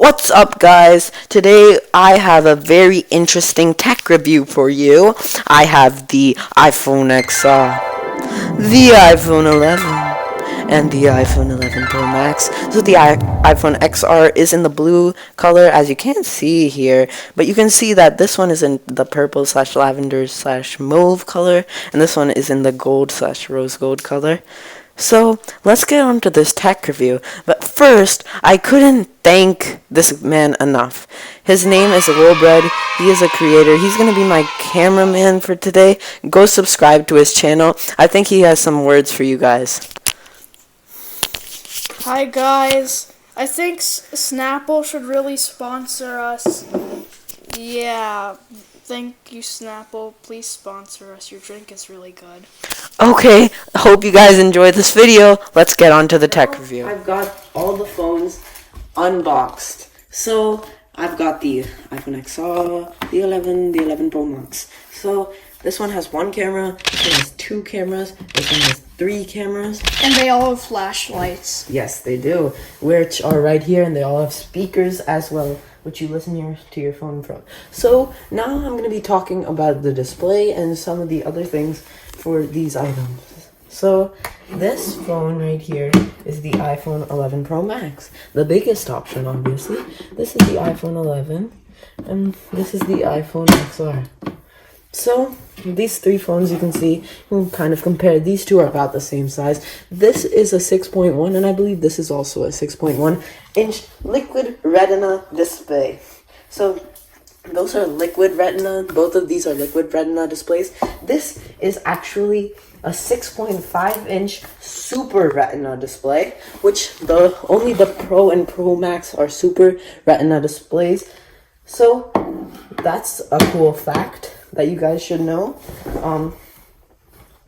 What's up, guys? Today I have a very interesting tech review for you. I have the iPhone XR, the iPhone 11, and the iPhone 11 Pro Max. So the iPhone XR is in the blue color, as you can't see here, but you can see that this one is in the purple slash lavender slash mauve color, and this one is in the gold slash rose gold color. So, let's get on to this tech review. But first, I couldn't thank this man enough. His name is Woolbread. He is a creator. He's going to be my cameraman for today. Go subscribe to his channel. I think he has some words for you guys. Hi guys, I think Snapple should really sponsor us. Yeah, thank you Snapple, please sponsor us, your drink is really good. Okay, hope you guys enjoyed this video. Let's get on to the tech review. I've got all the phones unboxed. So, I've got the iPhone XR, the 11, the 11 Pro Max. So, this one has one camera, this one has two cameras, this one has three cameras. And they all have flashlights. Yes, they do, which are right here, and they all have speakers as well, which you listen to your phone from. So, now I'm going to be talking about the display and some of the other things for these items. So, this phone right here is the iPhone 11 Pro Max. The biggest option, obviously. This is the iPhone 11, and this is the iPhone XR. So, these three phones, you can see, you can kind of compare. These two are about the same size. This is a 6.1, and I believe this is also a 6.1-inch liquid retina display. So, those are liquid retina. Both of these are liquid retina displays. This is actually a 6.5-inch super retina display, which only the Pro and Pro Max are super retina displays. So, that's a cool fact that you guys should know.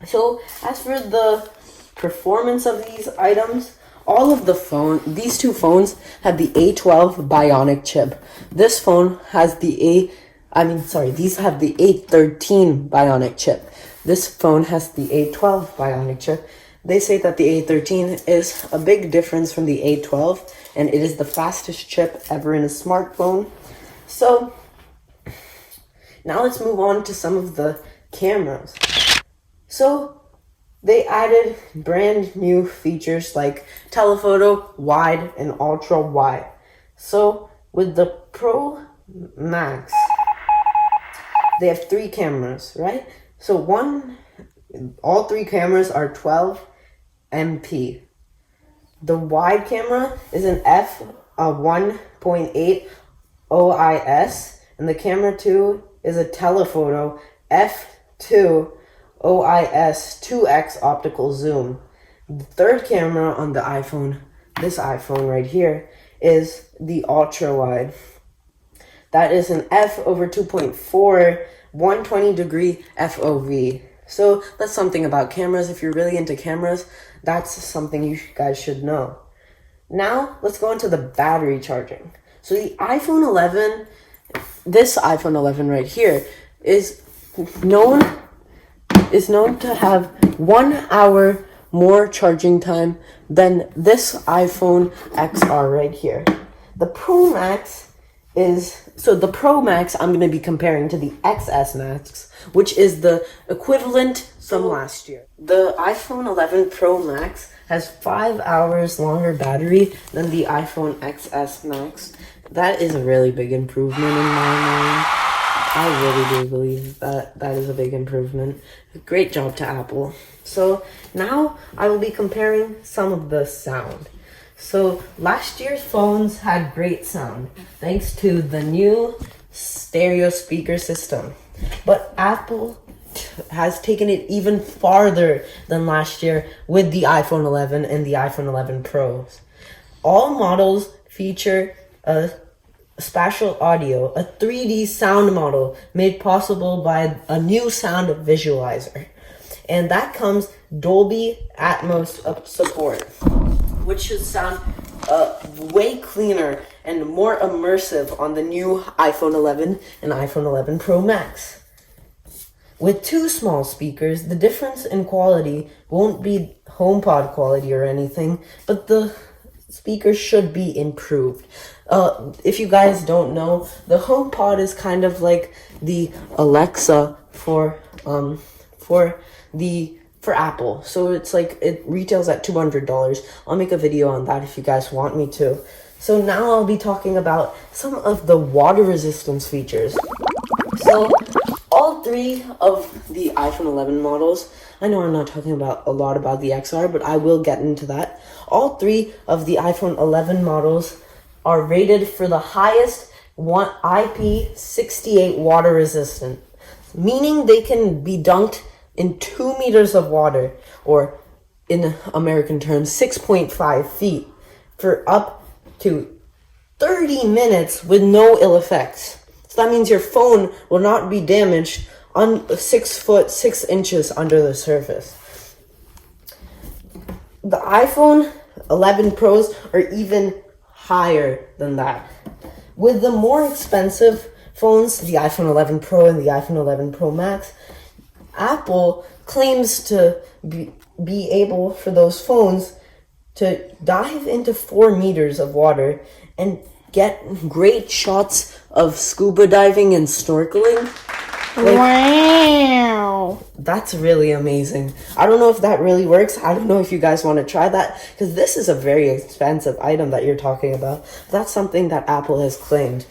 So as for the performance of these items, these two phones have the A12 Bionic chip. This phone has these have the A13 Bionic chip. This phone has the A12 Bionic chip. They say that the A13 is a big difference from the A12, and it is the fastest chip ever in a smartphone. So, now let's move on to some of the cameras. So, they added brand new features like telephoto, wide, and ultra wide. So, with the Pro Max, they have three cameras, right? So, all three cameras are 12 MP. The wide camera is an f1.8 OIS, and the camera 2 is a telephoto f2 OIS 2x optical zoom. The third camera on the iPhone, this iPhone right here, is the ultra wide. That is an f/2.4 120-degree FOV. So that's something about cameras. If you're really into cameras, that's something you guys should know. Now let's go into the battery charging. So the iPhone 11, this iPhone 11 right here, is known to have 1 hour more charging time than this iPhone XR right here. The Pro Max the Pro Max I'm going to be comparing to the XS Max, which is the equivalent from last year. The iPhone 11 Pro Max has 5 hours longer battery than the iPhone XS Max. That is a really big improvement in my mind. I really do believe that is a big improvement. Great job to Apple. So now I will be comparing some of the sound. So last year's phones had great sound thanks to the new stereo speaker system. But Apple has taken it even farther than last year with the iPhone 11 and the iPhone 11 Pros. All models feature a spatial audio, a 3D sound model made possible by a new sound visualizer. And that comes Dolby Atmos support, which should sound way cleaner and more immersive on the new iPhone 11 and iPhone 11 Pro Max. With two small speakers, the difference in quality won't be HomePod quality or anything, but the speakers should be improved. If you guys don't know, the HomePod is kind of like the Alexa for Apple. So it's like it retails at $200. I'll make a video on that if you guys want me to. So now I'll be talking about some of the water resistance features. So all three of the iPhone 11 models, I know I'm not talking about a lot about the XR, but I will get into that. All three of the iPhone 11 models are rated for the highest IP68 water resistant, meaning they can be dunked in 2 meters of water, or in American terms, 6.5 feet, for up to 30 minutes with no ill effects. So that means your phone will not be damaged on 6 foot 6 inches under the surface. The iPhone 11 Pros are even higher than that. With the more expensive phones, the iPhone 11 Pro and the iPhone 11 Pro Max, Apple claims to be able for those phones to dive into 4 meters of water and get great shots of scuba diving and snorkeling. Wow. That's really amazing. I don't know if that really works. I don't know if you guys want to try that, because this is a very expensive item that you're talking about. That's something that Apple has claimed.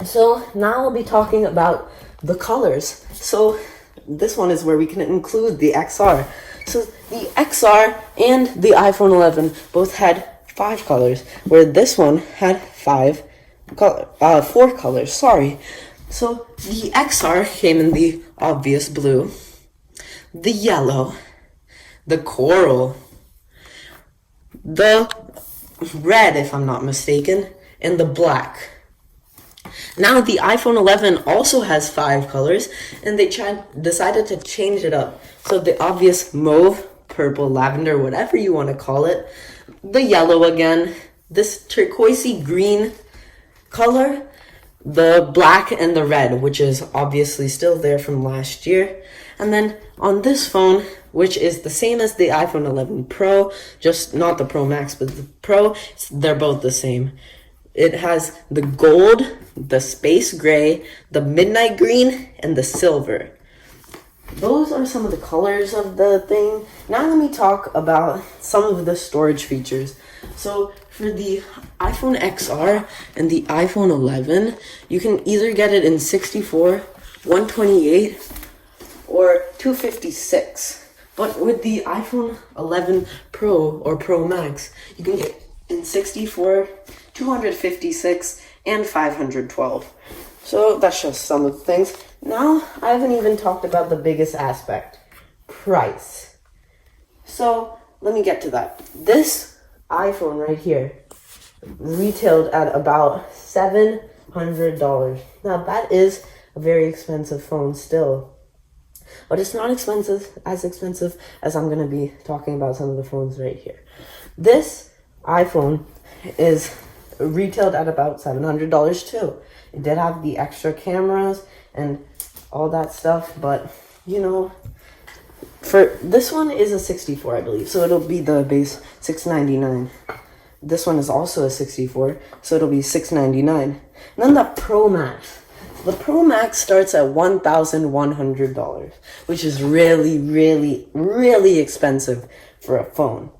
So now I'll be talking about the colors. So this one is where we can include the XR. So the XR and the iPhone 11 both had 5 colors, where this one had 4 colors. Sorry. So the XR came in the obvious blue, the yellow, the coral, the red, if I'm not mistaken, and the black. Now the iPhone 11 also has 5 colors, and they decided to change it up. So the obvious mauve, purple, lavender, whatever you want to call it, the yellow again, this turquoisey green color, the black and the red, which is obviously still there from last year. And then on this phone, which is the same as the iPhone 11 Pro, just not the Pro Max, but the Pro, they're both the same. It has the gold, the space gray, the midnight green, and the silver. Those are some of the colors of the thing. Now let me talk about some of the storage features. So for the iPhone XR and the iPhone 11, you can either get it in 64, 128, or 256. But with the iPhone 11 Pro or Pro Max, you can get in 64, 256, and 512. So that's just some of the things. Now, I haven't even talked about the biggest aspect, price. So let me get to that. This iPhone right here retailed at about $700. Now that is a very expensive phone still, but it's not as expensive as I'm going to be talking about some of the phones right here. This iPhone is retailed at about $700 too. It did have the extra cameras and all that stuff, but you know, for this one is a 64, I believe, so it'll be the base $699. This one is also a 64, so it'll be $699. And then the Pro Max. The Pro Max starts at $1,100, which is really, really, really expensive for a phone.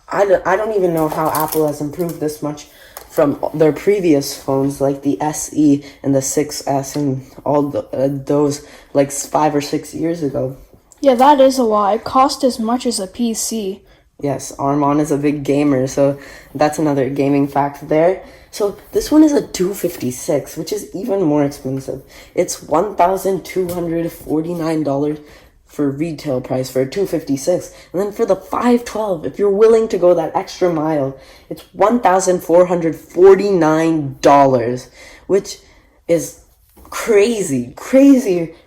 I don't even know how Apple has improved this much from their previous phones, like the SE and the 6S and all those like 5 or 6 years ago. Yeah, that is a lot. It cost as much as a PC. Yes, Armand is a big gamer, so that's another gaming fact there. So this one is a 256, which is even more expensive. It's $1,249 for retail price for a 256. And then for the 512, if you're willing to go that extra mile, it's $1,449, which is crazy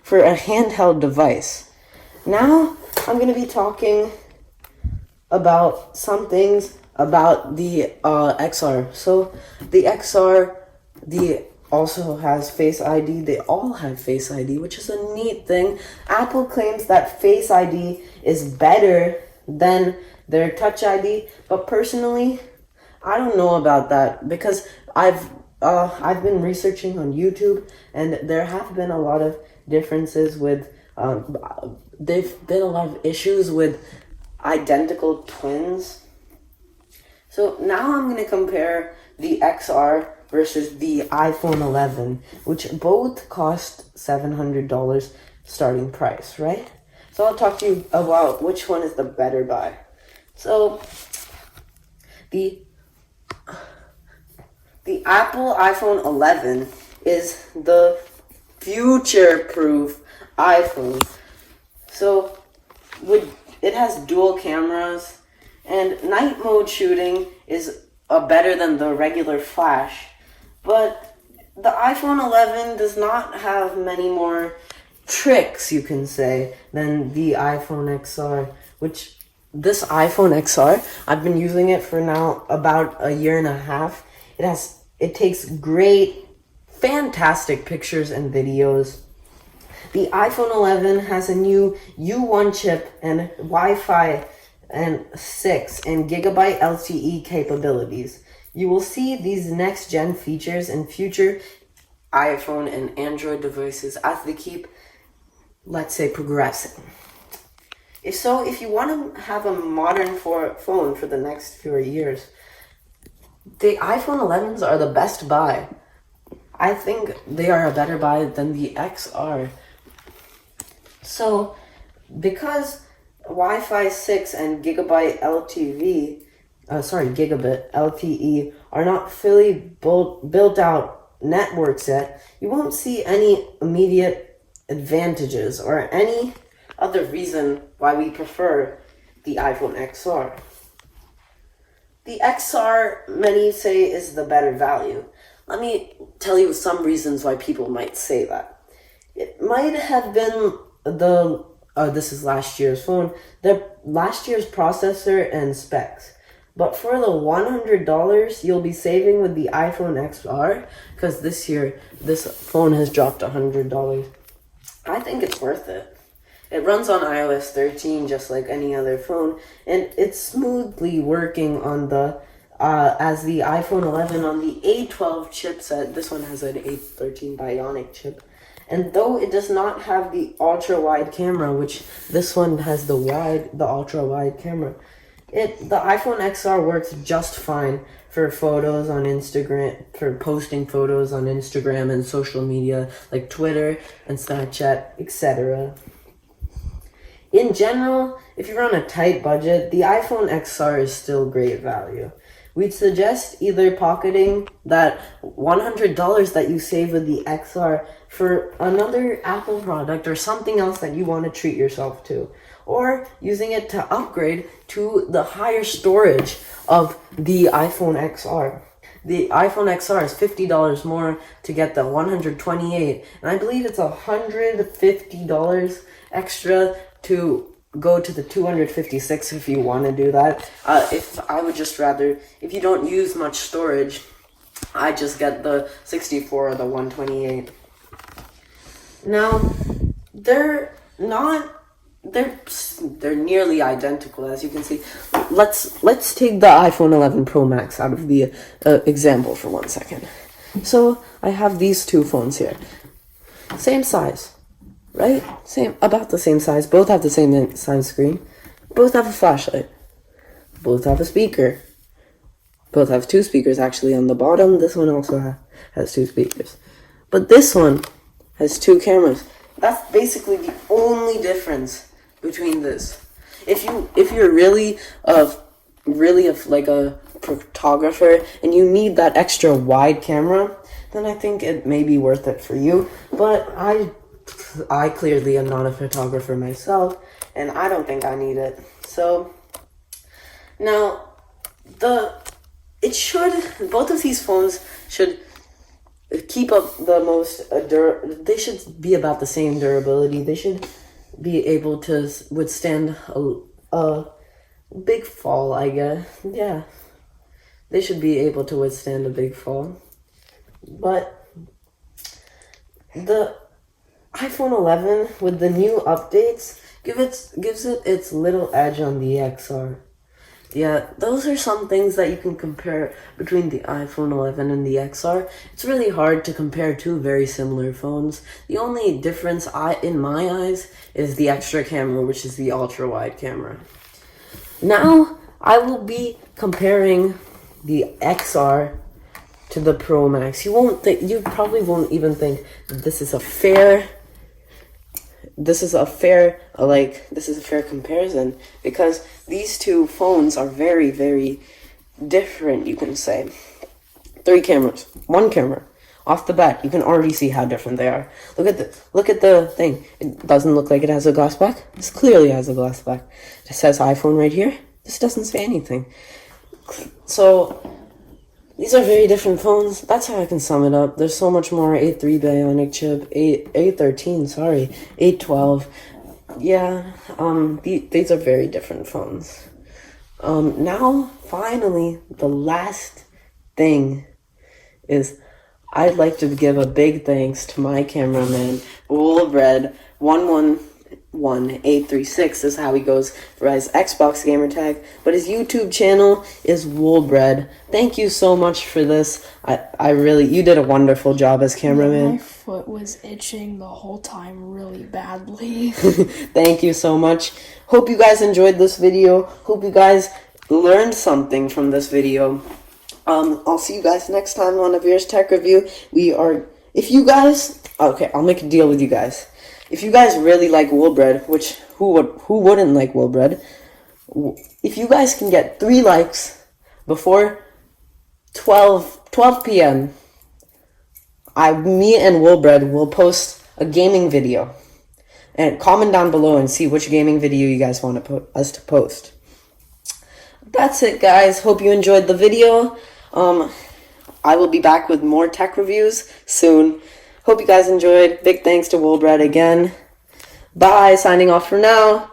for a handheld device. Now, I'm going to be talking about some things about the XR. So, the XR, also has Face ID. They all have Face ID, which is a neat thing. Apple claims that Face ID is better than their Touch ID, but personally, I don't know about that because I've been researching on YouTube, and there have been a lot of differences with there've been a lot of issues with identical twins. So now I'm gonna compare the XR versus the iPhone 11, which both cost $700 starting price, right? So I'll talk to you about which one is the better buy. So the Apple iPhone 11 is the future-proof iPhone. So it has dual cameras, and night mode shooting is better than the regular flash. But the iPhone 11 does not have many more tricks, you can say, than the iPhone XR, which this iPhone XR, I've been using it for now about a year and a half. It takes great, fantastic pictures and videos. The iPhone 11 has a new U1 chip and Wi-Fi and 6 and gigabyte LTE capabilities. You will see these next-gen features in future iPhone and Android devices as they keep, let's say, progressing. If you want to have a modern phone for the next few years, the iPhone 11s are the best buy. I think they are a better buy than the XR. So, because Wi-Fi 6 and gigabit LTE are not fully built out networks yet, you won't see any immediate advantages or any other reason why we prefer the iPhone XR. The XR, many say, is the better value. Let me tell you some reasons why people might say that. It might have been this is last year's phone, the last year's processor and specs. But for the $100 you'll be saving with the iPhone XR, because this year this phone has dropped $100. I think it's worth it. It runs on iOS 13 just like any other phone, and it's smoothly working on as the iPhone 11 on the A12 chipset. This one has an A13 Bionic chip. And though it does not have the ultra-wide camera, which this one has the ultra-wide camera, the iPhone XR works just fine for photos on Instagram, for posting photos on Instagram and social media like Twitter and Snapchat, etc. In general, if you're on a tight budget, the iPhone XR is still great value. We'd suggest either pocketing that $100 that you save with the XR for another Apple product or something else that you want to treat yourself to, or using it to upgrade to the higher storage of the iPhone XR. The iPhone XR is $50 more to get the 128, and I believe it's $150 extra to go to the 256 if you want to do that. If you don't use much storage, I just get the 64 or the 128. Now, they're nearly identical, as you can see. Let's take the iPhone 11 Pro Max out of the example for 1 second. So I have these two phones here, same size. Right? About the same size. Both have the same size screen. Both have a flashlight. Both have a speaker. Both have two speakers actually on the bottom. This one also has two speakers. But this one has two cameras. That's basically the only difference between this. If you're really like a photographer and you need that extra wide camera, then I think it may be worth it for you. But I clearly am not a photographer myself, and I don't think I need it. So, now, both of these phones should keep up they should be about the same durability. They should be able to withstand a big fall, I guess. Yeah. They should be able to withstand a big fall. But the iPhone 11 with the new updates gives it its little edge on the XR. Yeah, those are some things that you can compare between the iPhone 11 and the XR. It's really hard to compare two very similar phones. The only difference in my eyes is the extra camera, which is the ultra wide camera. Now, I will be comparing the XR to the Pro Max. You probably won't even think that this is a fair comparison, because these two phones are very, very different, you can say. 3 cameras, 1 camera. Off the bat, you can already see how different they are. Look at the thing. It doesn't look like it has a glass back. This clearly has a glass back. It says iPhone right here. This doesn't say anything. So these are very different phones. That's how I can sum it up. There's so much more. 8.3 Bionic chip, 813, sorry, 812. Yeah, these are very different phones. Now, finally, the last thing is I'd like to give a big thanks to my cameraman, Woolbread 111836 is how he goes for his Xbox gamer tag, but his YouTube channel is Woolbread. Thank you so much for this. You did a wonderful job as cameraman. My foot was itching the whole time really badly. Thank you so much. Hope you guys enjoyed this video. Hope you guys learned something from this video. I'll see you guys next time on a Veer's Tech Review. I'll make a deal with you guys. If you guys really like Woolbread, which who wouldn't like Woolbread? If you guys can get 3 likes before 12 p.m., me and Woolbread will post a gaming video. And comment down below and see which gaming video you guys want us to post. That's it, guys. Hope you enjoyed the video. I will be back with more tech reviews soon. Hope you guys enjoyed. Big thanks to Woolbread again. Bye. Signing off for now.